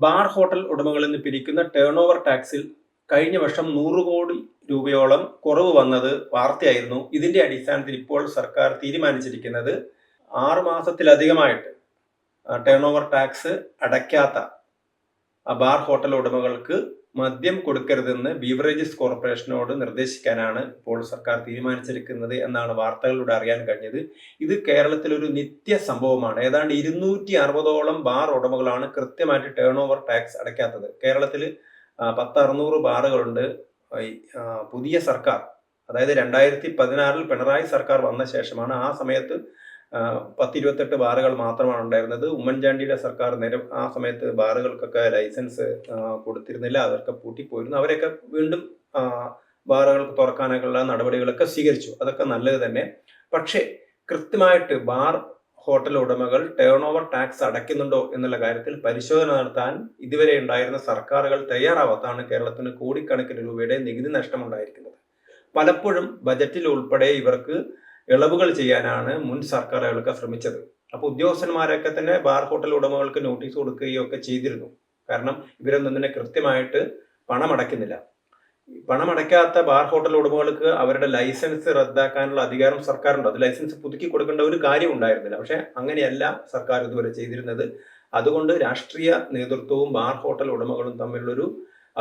Bar hotel ഉടമകളിൽ നിന്ന് പിരിക്കുന്ന turn over ടാക്സിൽ കഴിഞ്ഞ വർഷം 100 കോടി രൂപയോളം കുറവ് വന്നത് വാർത്തയായിരുന്നു. ഇതിന്റെ അടിസ്ഥാനത്തിൽ ഇപ്പോൾ സർക്കാർ തീരുമാനിച്ചിരിക്കുന്നത് 6 മാസത്തിലധികമായിട്ട് ടേൺ ഓവർ ടാക്സ് അടയ്ക്കാത്ത ബാർ ഹോട്ടൽ ഉടമകൾക്ക് മദ്യം കൊടുക്കരുതെന്ന് ബീവറേജസ് കോർപ്പറേഷനോട് നിർദ്ദേശിക്കാനാണ് ഇപ്പോൾ സർക്കാർ തീരുമാനിച്ചിരിക്കുന്നത് എന്നാണ് വാർത്തകളിലൂടെ അറിയാൻ കഴിഞ്ഞത്. ഇത് കേരളത്തിൽ ഒരു നിത്യ സംഭവമാണ്. ഏതാണ്ട് 260ഓളം ബാർ ഉടമകളാണ് കൃത്യമായിട്ട് ടേൺ ഓവർ ടാക്സ് അടയ്ക്കാത്തത്. കേരളത്തിൽ 600 ബാറുകളുണ്ട്. പുതിയ സർക്കാർ, അതായത് 2016 പിണറായി സർക്കാർ വന്ന ശേഷമാണ്, ആ സമയത്ത് 10-28 ബാറുകൾ മാത്രമാണ് ഉണ്ടായിരുന്നത്. ഉമ്മൻചാണ്ടിയുടെ സർക്കാർ ആ സമയത്ത് ബാറുകൾക്കൊക്കെ ലൈസൻസ് കൊടുത്തിരുന്നില്ല, അതൊക്കെ പൂട്ടിപ്പോയിരുന്നു. അവരെയൊക്കെ വീണ്ടും ബാറുകൾക്ക് തുറക്കാനൊക്കെയുള്ള നടപടികളൊക്കെ സ്വീകരിച്ചു. അതൊക്കെ നല്ലത് തന്നെ. പക്ഷേ കൃത്യമായിട്ട് ബാർ ഹോട്ടൽ ഉടമകൾ ടേൺ ഓവർ ടാക്സ് അടയ്ക്കുന്നുണ്ടോ എന്നുള്ള കാര്യത്തിൽ പരിശോധന നടത്താൻ ഇതുവരെ ഉണ്ടായിരുന്ന സർക്കാരുകൾ തയ്യാറാവാത്താണ് കേരളത്തിന് കോടിക്കണക്കിന് രൂപയുടെ നികുതി നഷ്ടമുണ്ടായിരിക്കുന്നത്. പലപ്പോഴും ബജറ്റിൽ ഉൾപ്പെടെ ഇവർക്ക് ഇളവുകൾ ചെയ്യാനാണ് മുൻ സർക്കാരുകളൊക്കെ ശ്രമിച്ചത്. അപ്പോൾ ഉദ്യോഗസ്ഥന്മാരൊക്കെ തന്നെ ബാർ ഹോട്ടൽ ഉടമകൾക്ക് നോട്ടീസ് കൊടുക്കുകയോ ഒക്കെ ചെയ്തിരുന്നു. കാരണം ഇവരൊന്നും തന്നെ കൃത്യമായിട്ട് പണമടയ്ക്കുന്നില്ല. പണമടയ്ക്കാത്ത ബാർ ഹോട്ടൽ ഉടമകൾക്ക് അവരുടെ ലൈസൻസ് റദ്ദാക്കാനുള്ള അധികാരം സർക്കാരുണ്ട്. അത് ലൈസൻസ് പുതുക്കി കൊടുക്കേണ്ട ഒരു കാര്യം ഉണ്ടായിരുന്നില്ല. പക്ഷെ അങ്ങനെയല്ല സർക്കാർ ഇതുവരെ ചെയ്തിരുന്നത്. അതുകൊണ്ട് രാഷ്ട്രീയ നേതൃത്വവും ബാർ ഹോട്ടൽ ഉടമകളും തമ്മിലുള്ളൊരു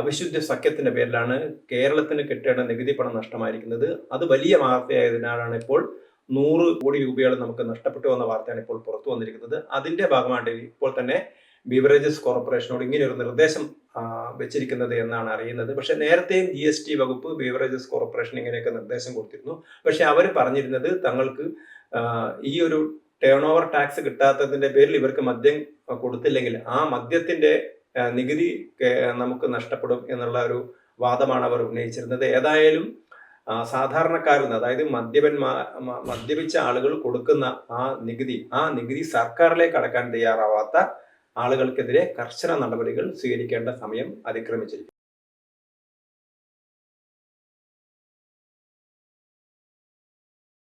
അവിശുദ്ധ സഖ്യത്തിന്റെ പേരിലാണ് കേരളത്തിന് കിട്ടേണ്ട നികുതി പണം നഷ്ടമായിരിക്കുന്നത്. അത് വലിയ വാർത്തയായതിനാലാണ് ഇപ്പോൾ 100 കോടി രൂപയോളം നമുക്ക് നഷ്ടപ്പെട്ടു വന്ന വാർത്തയാണ് ഇപ്പോൾ പുറത്തു വന്നിരിക്കുന്നത്. അതിന്റെ ഭാഗമായിട്ട് ഇപ്പോൾ തന്നെ ബീവറേജസ് കോർപ്പറേഷനോട് ഇങ്ങനെ ഒരു നിർദ്ദേശം വെച്ചിരിക്കുന്നത് എന്നാണ് അറിയുന്നത്. പക്ഷെ നേരത്തെയും GST വകുപ്പ് ബീവറേജസ് കോർപ്പറേഷൻ ഇങ്ങനെയൊക്കെ നിർദ്ദേശം കൊടുത്തിരുന്നു. പക്ഷെ അവർ പറഞ്ഞിരുന്നത് തങ്ങൾക്ക് ഈ ഒരു ടേൺ ഓവർ ടാക്സ് കിട്ടാത്തതിന്റെ പേരിൽ ഇവർക്ക് മദ്യം കൊടുത്തില്ലെങ്കിൽ ആ മദ്യത്തിന്റെ നികുതി നമുക്ക് നഷ്ടപ്പെടും എന്നുള്ള ഒരു വാദമാണ് അവർ ഉന്നയിച്ചിരുന്നത്. ഏതായാലും സാധാരണക്കാരിൽ നിന്ന്, അതായത് മദ്യപിച്ച ആളുകൾ കൊടുക്കുന്ന ആ നികുതി സർക്കാരിലേക്ക് അടക്കാൻ തയ്യാറാവാത്ത ആളുകൾക്കെതിരെ കർശന നടപടികൾ സ്വീകരിക്കേണ്ട സമയം അതിക്രമിച്ചിരിക്കുന്നു.